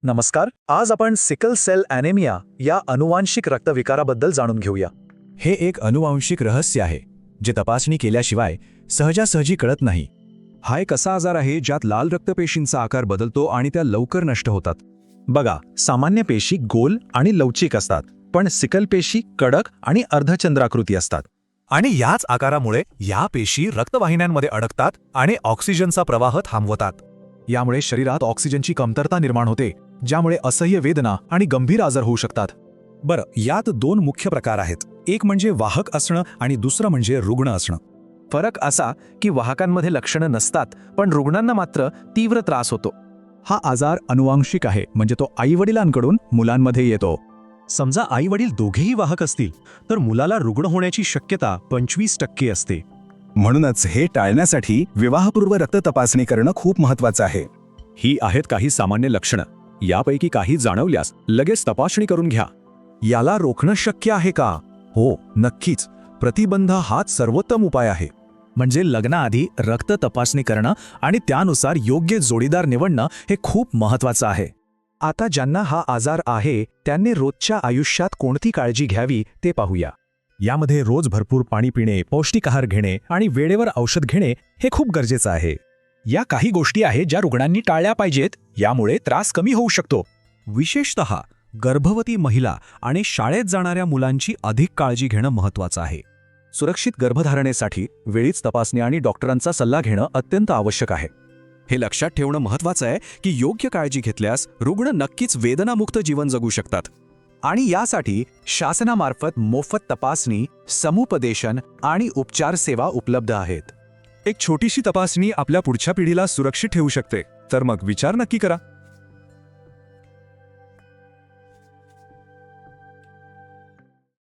नमस्कार. आज आपण सिकल सेल ॲनेमिया या अनुवांशिक रक्तविकाराबद्दल जाणून घेऊया. हे एक अनुवांशिक रहस्य आहे जे तपासणी केल्याशिवाय सहजासहजी कळत नाही. हा एक असा आजार आहे ज्यात लाल रक्तपेशींचा आकार बदलतो आणि त्या लवकर नष्ट होतात. बघा, सामान्य पेशी गोल आणि लवचिक असतात, पण सिकल पेशी कडक आणि अर्धचंद्राकृती असतात. आणि याच आकारामुळे या पेशी रक्तवाहिन्यांमध्ये अडकतात आणि ऑक्सिजनचा प्रवाह थांबवतात. यामुळे शरीरात ऑक्सिजनची कमतरता निर्माण होते, ज्यामुळे असह्य वेदना आणि गंभीर आजार होऊ शकतात. बरं, यात दोन मुख्य प्रकार आहेत. एक म्हणजे वाहक असणं आणि दुसरं म्हणजे रुग्ण असणं. फरक असा की वाहकांमध्ये लक्षणं नसतात, पण रुग्णांना मात्र तीव्र त्रास होतो. हा आजार अनुवांशिक आहे, म्हणजे तो आईवडिलांकडून मुलांमध्ये येतो. समजा आईवडील दोघेही वाहक असतील तर मुलाला रुग्ण होण्याची शक्यता 25% असते. म्हणूनच हे टाळण्यासाठी विवाहपूर्व रक्त तपासणी करणं खूप महत्त्वाचं आहे. ही आहेत काही सामान्य लक्षणं. यापैकी काही जाणवल्यास लगेच तपासणी करून घ्या. याला रोखणं शक्य आहे का? हो, नक्कीच. प्रतिबंध हाच सर्वोत्तम उपाय आहे. म्हणजे लग्नाआधी रक्त तपासणी करणं आणि त्यानुसार योग्य जोडीदार निवडणं हे खूप महत्त्वाचं आहे. आता ज्यांना हा आजार आहे त्यांनी रोजच्या आयुष्यात कोणती काळजी घ्यावी ते पाहूया. यामध्ये रोज भरपूर पाणी पिणे, पौष्टिक आहार घेणे आणि वेळेवर औषध घेणे हे खूप गरजेचं आहे. या काही गोष्टी आहेत ज्या रुग्णांनी टाळल्या पाहिजेत, यामुळे त्रास कमी होऊ शकतो. विशेषतः गर्भवती महिला आणि शाळेत जाणाऱ्या मुलांची अधिक काळजी घेणं महत्त्वाचं आहे. सुरक्षित गर्भधारणेसाठी वेळीच तपासणी आणि डॉक्टरांचा सल्ला घेणं अत्यंत आवश्यक आहे. हे लक्षात ठेवणं महत्त्वाचं आहे की योग्य काळजी घेतल्यास रुग्ण नक्कीच वेदनामुक्त जीवन जगू शकतात. आणि यासाठी शासनामार्फत मोफत तपासणी, समुपदेशन आणि उपचार सेवा उपलब्ध आहेत. एक छोटीशी तपासणी आपल्या पुढच्या पिढीला सुरक्षित ठेवू शकते. तर मग विचार नक्की करा.